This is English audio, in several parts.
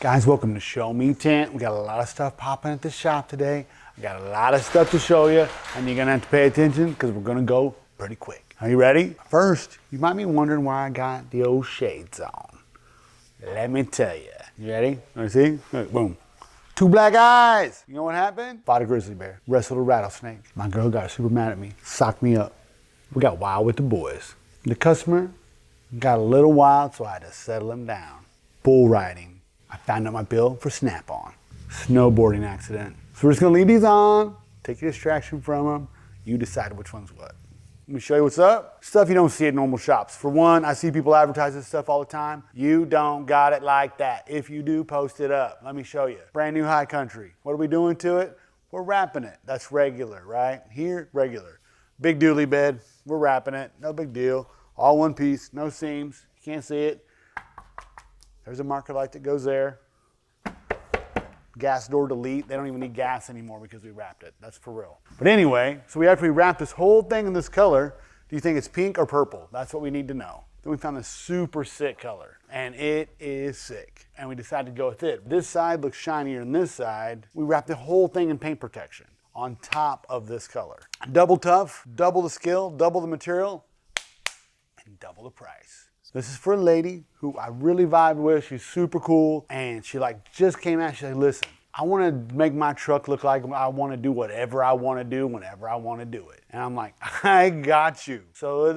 Guys, welcome to Show Me Tint. We got a lot of stuff popping at the shop today. I got a lot of stuff to show you, and you're gonna have to pay attention because we're gonna go pretty quick. Are you ready? First, you might be wondering why I got the old shades on. Let me tell you. You ready? Want to see? Look, boom. Two black eyes. You know what happened? Fought a grizzly bear. Wrestled a rattlesnake. My girl got super mad at me. Socked me up. We got wild with the boys. The customer got a little wild, so I had to settle him down. Bull riding. I found out my bill for Snap-on. Snowboarding accident. So we're just gonna leave these on, take your distraction from them. You decide which one's what. Let me show you what's up. Stuff you don't see at normal shops. For one, I see people advertise this stuff all the time. You don't got it like that. If you do, post it up. Let me show you. Brand new high country. What are we doing to it? We're wrapping it. That's regular, right? Here, regular. Big dually bed, we're wrapping it. No big deal. All one piece, no seams. You can't see it. There's a marker light that goes there. Gas door delete. They don't even need gas anymore because we wrapped it. That's for real. But anyway, so after we wrap this whole thing in this color, do you think it's pink or purple? That's what we need to know. Then we found this super sick color, and it is sick. And we decided to go with it. This side looks shinier than this side. We wrapped the whole thing in paint protection on top of this color. Double tough, double the skill, double the material, and double the price. This is for a lady who I really vibe with. She's super cool, and she just came out. She's like, listen, I want to make my truck look like I want to do whatever I want to do whenever I want to do it. And I'm like, I got you. So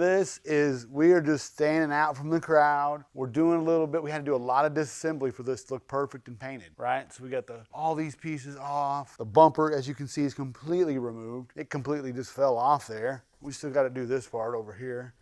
we are just standing out from the crowd. We're doing a little bit. We had to do a lot of disassembly for this to look perfect and painted, right? So we got all these pieces off. The bumper, as you can see, is completely removed. It completely just fell off there. We still got to do this part over here.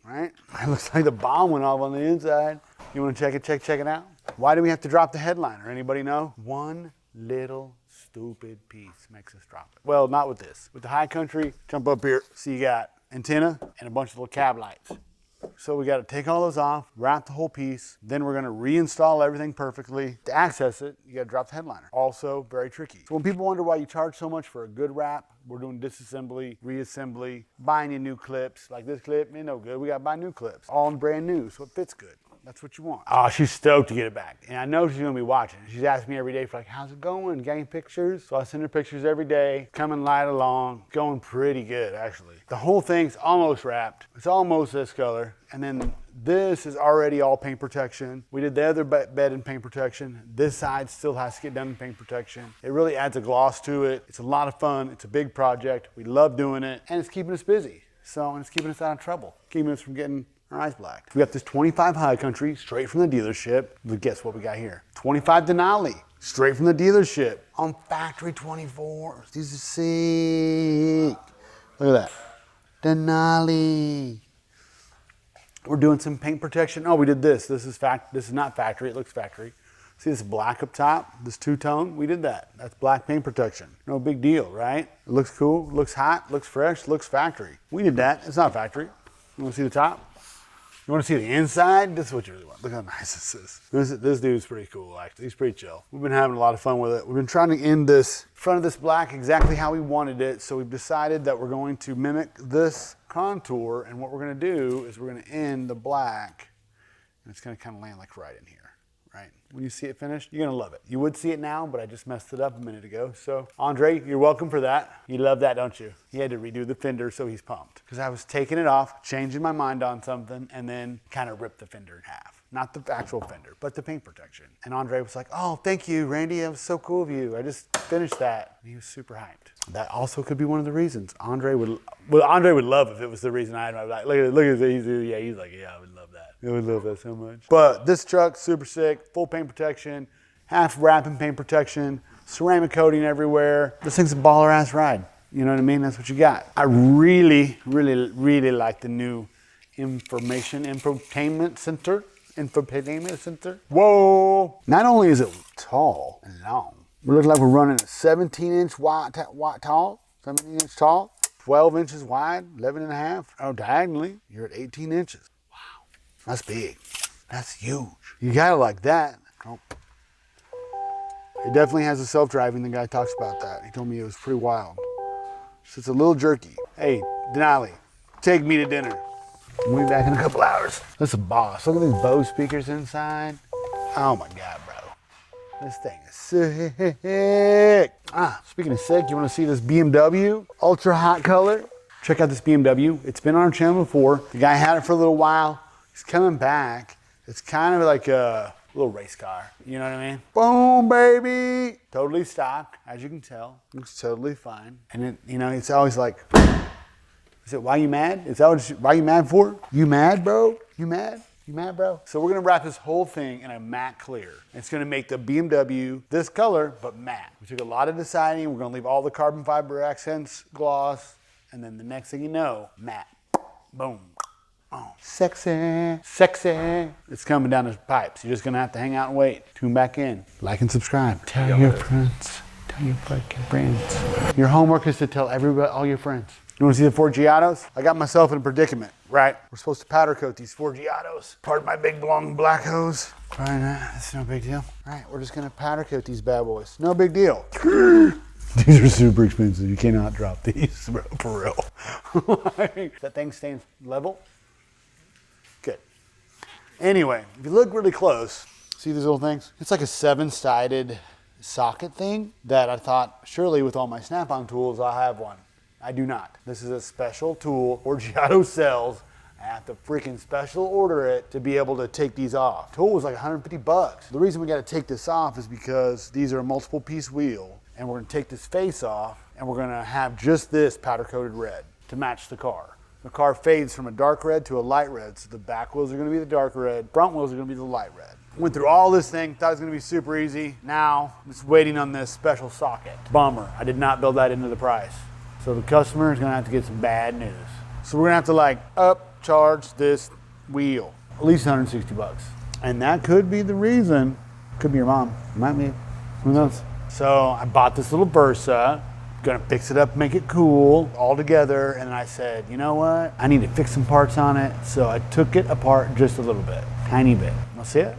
Right? It looks like the bomb went off on the inside. You want to check it out? Why do we have to drop the headliner? Anybody know? One little stupid piece makes us drop it. Well, not with this. With the high country, jump up here. See, you got antenna and a bunch of little cab lights. So we got to take all those off, wrap the whole piece. Then we're going to reinstall everything perfectly. To access it, you got to drop the headliner. Also very tricky. So when people wonder why you charge so much for a good wrap, we're doing disassembly, reassembly, buying you new clips. Like this clip, ain't no good. We got to buy new clips. All brand new, so it fits good. That's what you want. Oh, she's stoked to get it back. And I know she's going to be watching. She's asked me every day for how's it going? Getting pictures? So I send her pictures every day. Coming right along. Going pretty good, actually. The whole thing's almost wrapped. It's almost this color. And then this is already all paint protection. We did the other bed in paint protection. This side still has to get done in paint protection. It really adds a gloss to it. It's a lot of fun. It's a big project. We love doing it. And it's keeping us busy. And it's keeping us out of trouble. Keeping us from getting our eyes black. We got this 25 high country straight from the dealership. But guess what we got here? 25 Denali straight from the dealership on factory 24. These are sick. Look at that. Denali. We're doing some paint protection. Oh, we did this. This is not factory. It looks factory. See this black up top? This two-tone? We did that. That's black paint protection. No big deal, right? It looks cool, looks hot, looks fresh, looks factory. We did that. It's not factory. You want to see the top? You want to see the inside? This is what you really want. Look how nice this is. This dude's pretty cool, actually. He's pretty chill. We've been having a lot of fun with it. We've been trying to end this front of this black exactly how we wanted it. So we've decided that we're going to mimic this contour. And what we're going to do is we're going to end the black. And it's going to kind of land like right in here. Right? When you see it finished, you're going to love it. You would see it now, but I just messed it up a minute ago. So, Andre, you're welcome for that. You love that, don't you? He had to redo the fender, so he's pumped. Because I was taking it off, changing my mind on something, and then kind of ripped the fender in half. Not the actual fender, but the paint protection. And Andre was like, oh, thank you, Randy. That was so cool of you. I just finished that. And he was super hyped. That also could be one of the reasons. Andre would love if it was the reason I had my black. Look at this. He's like, yeah, I would love that. I would love that so much. But this truck, super sick, full paint protection, half wrap and paint protection, ceramic coating everywhere. This thing's a baller ass ride. You know what I mean? That's what you got. I really, really, really like the new infotainment center. Whoa! Not only is it tall and long, it looks like we're running a 17-inch wide tall, 17-inch tall, 12 inches wide, 11 and a half. Oh, diagonally, you're at 18 inches. Wow, that's big. That's huge. You gotta like that. Oh. It definitely has a self-driving. The guy talks about that. He told me it was pretty wild. So it's a little jerky. Hey, Denali, take me to dinner. We'll be back in a couple hours. That's a boss. Look at these Bose speakers inside. Oh my God, bro. This thing is sick. Speaking of sick, you want to see this BMW ultra hot color? Check out this BMW. It's been on our channel before. The guy had it for a little while. He's coming back. It's kind of like a little race car. You know what I mean? Boom, baby. Totally stock, as you can tell. Looks totally fine. And it, you know, it's always like, is it why you mad? Is that why you mad for? You mad, bro? You mad? You mad, bro? So we're gonna wrap this whole thing in a matte clear. It's gonna make the BMW this color, but matte. We took a lot of deciding. We're gonna leave all the carbon fiber accents, gloss, and then the next thing you know, matte. Boom. Oh, sexy, sexy. It's coming down the pipes. You're just gonna have to hang out and wait. Tune back in. Like and subscribe. Tell your friends. Tell your fucking friends. Your homework is to tell everybody, all your friends. You wanna see the Forgiatos? I got myself in a predicament, right? We're supposed to powder coat these Forgiatos. Pardon my big long black hose. Probably not, that's no big deal. All right, we're just gonna powder coat these bad boys. No big deal. These are super expensive. You cannot drop these, bro, for real. That thing stays level? Good. Anyway, if you look really close, see these little things? It's like a 7-sided socket thing that I thought, surely with all my Snap-on tools, I'll have one. I do not. This is a special tool Forgiato sells. I have to freaking special order it to be able to take these off. Tool was like 150 bucks. The reason we got to take this off is because these are a multiple piece wheel, and we're going to take this face off, and we're going to have just this powder coated red to match the car. The car fades from a dark red to a light red, so the back wheels are going to be the dark red, front wheels are going to be the light red. Went through all this thing, thought it was going to be super easy. Now, I'm just waiting on this special socket. Bummer, I did not build that into the price. So the customer is gonna have to get some bad news. So we're gonna have to like upcharge this wheel, at least 160 bucks. And that could be the reason, could be your mom, might be, who knows? So I bought this little Versa, gonna fix it up, make it cool, all together. And then I said, you know what? I need to fix some parts on it. So I took it apart just a little bit, tiny bit. Wanna see it?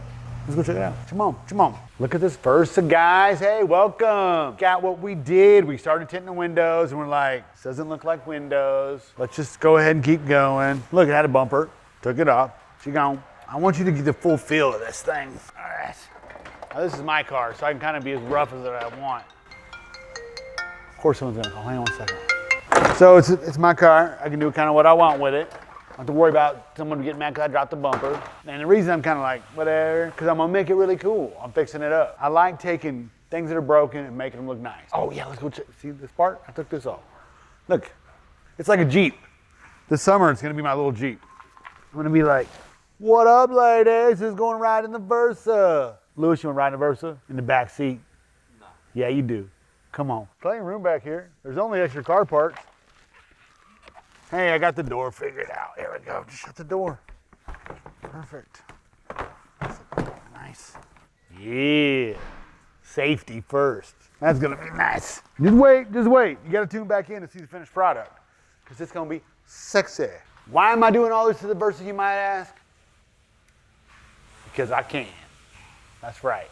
Let's go check it out. Come on, come on. Look at this Versa, guys. Hey, welcome. Got what we did. We started tinting the windows and we're like, this doesn't look like windows. Let's just go ahead and keep going. Look, it had a bumper. Took it off. She gone. I want you to get the full feel of this thing. All right. Now, this is my car, so I can kind of be as rough as I want. Of course someone's gonna call. Hang on 1 second. So it's my car. I can do kind of what I want with it. I don't have to worry about someone getting mad because I dropped the bumper. And the reason I'm kind of like, whatever, because I'm gonna make it really cool. I'm fixing it up. I like taking things that are broken and making them look nice. Oh yeah, let's go check. See this part? I took this off. Look, it's like a Jeep. This summer, it's gonna be my little Jeep. I'm gonna be like, what up, ladies? Who's going to ride in the Versa? Louis, you wanna ride in the Versa? In the back seat? No. Yeah, you do. Come on. Plenty of room back here. There's only extra car parts. Hey, I got the door figured out. Here we go. Just shut the door. Perfect. Nice. Yeah. Safety first. That's gonna be nice. Just wait, just wait. You gotta tune back in to see the finished product, because it's gonna be sexy. Why am I doing all this to the Versa, you might ask? Because I can. That's right.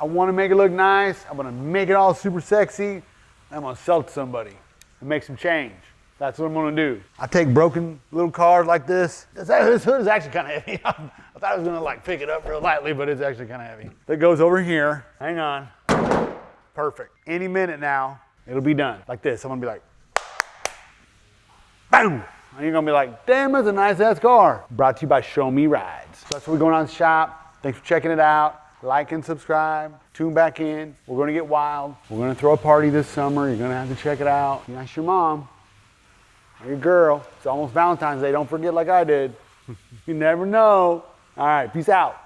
I wanna make it look nice. I wanna make it all super sexy. I'm gonna sell it to somebody and make some change. That's what I'm gonna do. I take broken little cars like this. This hood is actually kind of heavy. I thought I was gonna like pick it up real lightly, but it's actually kind of heavy. That goes over here. Hang on. Perfect. Any minute now, it'll be done. Like this. I'm gonna be like, boom. And you're gonna be like, damn, that's a nice ass car. Brought to you by ShoMeWraps. So that's what we're going on in the shop. Thanks for checking it out. Like and subscribe. Tune back in. We're gonna get wild. We're gonna throw a party this summer. You're gonna have to check it out. You ask your mom. Your girl. It's almost Valentine's Day. Don't forget like I did. You never know. All right, peace out.